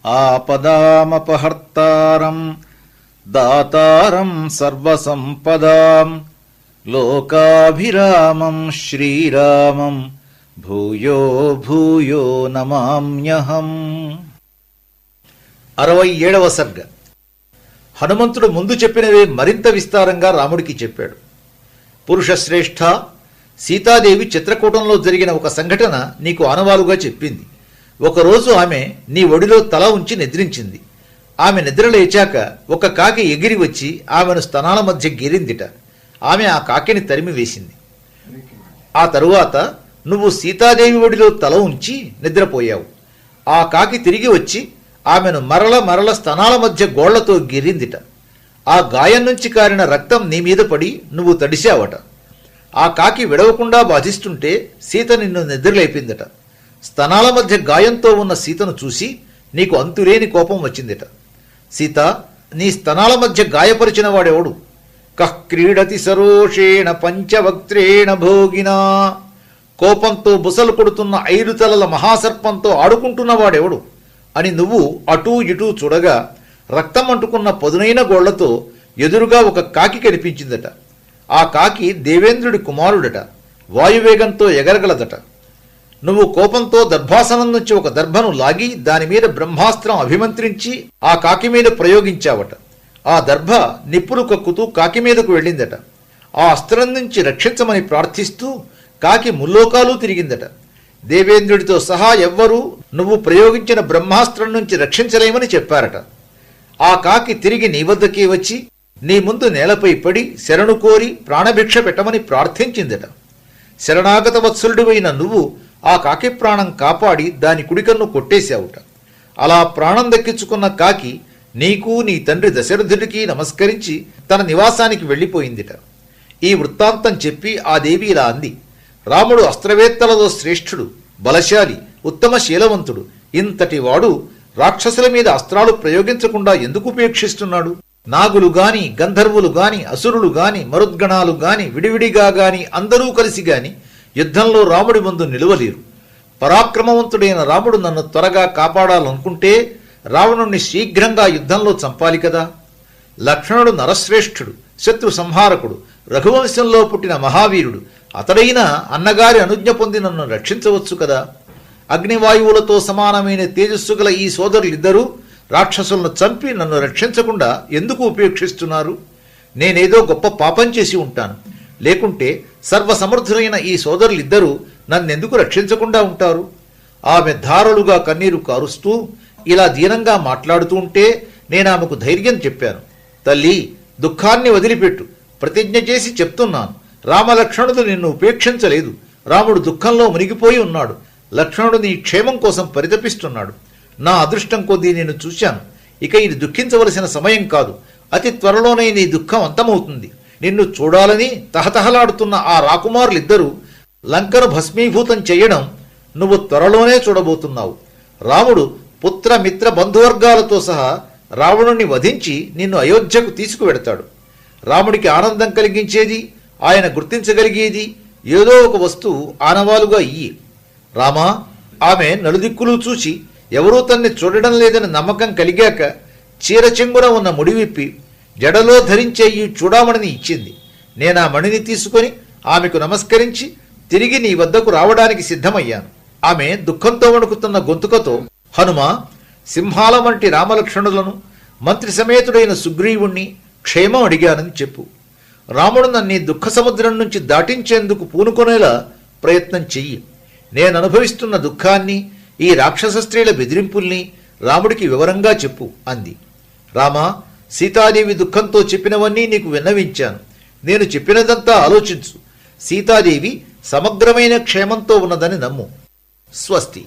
ఆపదామపహర్తారం దాతారం సర్వసంపదాం లోకాభిరామం శ్రీరామం భూయో భూయో నమామ్యహం. 67వ సర్గ. హనుమంతుడు ముందు చెప్పినవే మరింత విస్తారంగా రాముడికి చెప్పాడు. పురుషశ్రేష్ఠ, సీతాదేవి చిత్రకూటంలో జరిగిన ఒక సంఘటన నీకు ఆనవాలుగా చెప్పింది. ఒకరోజు ఆమె నీ ఒడిలో తల ఉంచి నిద్రించింది. ఆమె నిద్రలేచాక ఒక కాకి ఎగిరి వచ్చి ఆమెను స్తనాల మధ్య గీరిందిట. ఆమె ఆ కాకిని తరిమి వేసింది. ఆ తరువాత నువ్వు సీతాదేవి ఒడిలో తల ఉంచి నిద్రపోయావు. ఆ కాకి తిరిగి వచ్చి ఆమెను మరల స్తనాల మధ్య గోళ్లతో గిరిందిట. ఆ గాయం నుంచి కారిన రక్తం నీ మీద పడి నువ్వు తడిశావట. ఆ కాకి విడవకుండా బాధిస్తుంటే సీత నిన్ను నిద్రలేపిందట. స్తనాల మధ్య గాయంతో ఉన్న సీతను చూసి నీకు అంతులేని కోపం వచ్చిందిట. సీత, నీ స్తనాల మధ్య గాయపరిచిన వాడెవడు? కః క్రీడతి సరోషేణ పంచవక్త్రేణ భోగినా. కోపంతో బుసలు కొడుతున్న 5 తలల మహాసర్పంతో ఆడుకుంటున్నవాడెవడు అని నువ్వు అటూ ఇటూ చూడగా రక్తం అంటుకున్న పదునైన గోళ్లతో ఎదురుగా ఒక కాకి కనిపించిందట. ఆ కాకి దేవేంద్రుడి కుమారుడట. వాయువేగంతో ఎగరగలదట. నువ్వు కోపంతో దర్భాసనం నుంచి ఒక దర్భను లాగి దానిమీద బ్రహ్మాస్త్రం అభిమంత్రించి ఆ కాకి మీద ప్రయోగించావట. ఆ దర్భ నిప్పులు కక్కుతూ కాకి మీదకు వెళ్ళిందట. ఆ అస్త్రం నుంచి రక్షించమని ప్రార్థిస్తూ కాకి ముల్లోకాలు తిరిగిందట. దేవేంద్రుడితో సహా ఎవ్వరూ నువ్వు ప్రయోగించిన బ్రహ్మాస్త్రం నుంచి రక్షించలేమని చెప్పారట. ఆ కాకి తిరిగి నీ వద్దకే వచ్చి నీ ముందు నేలపై పడి శరణు కోరి ప్రాణభిక్ష పెట్టమని ప్రార్థించిందట. శరణాగత వత్సలుడివైన నువ్వు ఆ కాకి ప్రాణం కాపాడి దాని కుడికన్ను కొట్టేశావుట. అలా ప్రాణం దక్కించుకున్న కాకి నీకు నీ తండ్రి దశరథుడికి నమస్కరించి తన నివాసానికి వెళ్ళిపోయిందిట. ఈ వృత్తాంతం చెప్పి ఆ దేవి ఇలా అంది: రాముడు అస్త్రవేత్తలలో శ్రేష్ఠుడు, బలశాలి, ఉత్తమ శీలవంతుడు. ఇంతటి వాడు రాక్షసుల మీద అస్త్రాలు ప్రయోగించకుండా ఎందుకు ఉపేక్షిస్తున్నాడు? నాగులు గాని, గంధర్వులు గాని, అసురులు గాని, మరుద్గణాలు గాని, విడివిడిగా గాని, అందరూ కలిసి గాని యుద్ధంలో రాముడి ముందు నిలువలేరు. పరాక్రమవంతుడైన రాముడు నన్ను త్వరగా కాపాడాలనుకుంటే రావణుణ్ణి శీఘ్రంగా యుద్ధంలో చంపాలి కదా. లక్ష్మణుడు నరశ్రేష్ఠుడు, శత్రు సంహారకుడు, రఘువంశంలో పుట్టిన మహావీరుడు. అతడైనా అన్నగారి అనుజ్ఞ పొంది నన్ను రక్షించవచ్చు కదా. అగ్నివాయువులతో సమానమైన తేజస్సు గల ఈ సోదరులిద్దరూ రాక్షసులను చంపి నన్ను రక్షించకుండా ఎందుకు ఉపేక్షిస్తున్నారు? నేనేదో గొప్ప పాపం చేసి ఉంటాను. లేకుంటే సర్వసమర్థులైన ఈ సోదరులిద్దరూ నన్నెందుకు రక్షించకుండా ఉంటారు? ఆమె ధారలుగా కన్నీరు కారుస్తూ ఇలా దీనంగా మాట్లాడుతూ ఉంటే నేనామెకు ధైర్యం చెప్పాను. తల్లి, దుఃఖాన్ని వదిలిపెట్టు. ప్రతిజ్ఞ చేసి చెప్తున్నాను, రామలక్ష్మణుడు నిన్ను ఉపేక్షించలేదు. రాముడు దుఃఖంలో మునిగిపోయి ఉన్నాడు. లక్ష్మణుడు నీ క్షేమం కోసం పరితపిస్తున్నాడు. నా అదృష్టం కొద్దీ నేను చూశాను. ఇక ఇది దుఃఖించవలసిన సమయం కాదు. అతి త్వరలోనే నీ దుఃఖం అంతమవుతుంది. నిన్ను చూడాలని తహతహలాడుతున్న ఆ రాకుమారులిద్దరూ లంకను భస్మీభూతం చెయ్యడం నువ్వు త్వరలోనే చూడబోతున్నావు. రాముడు పుత్ర మిత్ర బంధువర్గాలతో సహా రావణుణ్ణి వధించి నిన్ను అయోధ్యకు తీసుకువెడతాడు. రాముడికి ఆనందం కలిగించేది, ఆయన గుర్తించగలిగేది ఏదో ఒక వస్తువు ఆనవాలుగా ఇయ్యి. రామా, ఆమె నలుదిక్కులు చూసి ఎవరూ తన్ని చూడడం లేదని నమ్మకం కలిగాక చీర చెంగున ఉన్న ముడివిప్పి జడలో ధరించే ఈ చూడామణిని ఇచ్చింది. నేనా మణిని తీసుకొని ఆమెకు నమస్కరించి తిరిగి నీ వద్దకు రావడానికి సిద్ధమయ్యాను. ఆమె దుఃఖంతో వణుకుతున్న గొంతుకతో, హనుమ, సింహాల వంటి రామలక్ష్మణులను మంత్రి సమేతుడైన సుగ్రీవుణ్ణి క్షేమం అడిగానని చెప్పు. రాముడు నన్ను దుఃఖ సముద్రం నుంచి దాటించేందుకు పూనుకొనేలా ప్రయత్నం చెయ్యి. నేననుభవిస్తున్న దుఃఖాన్ని, ఈ రాక్షస స్త్రీల బెదిరింపుల్ని రాముడికి వివరంగా చెప్పు అంది. రామా, సీతాదేవి దుఃఖంతో చెప్పినవన్నీ నీకు విన్నవించాను. నేను చెప్పినదంతా ఆలోచించు. సీతాదేవి సమగ్రమైన క్షేమంతో ఉన్నదని నమ్ము. స్వస్తి.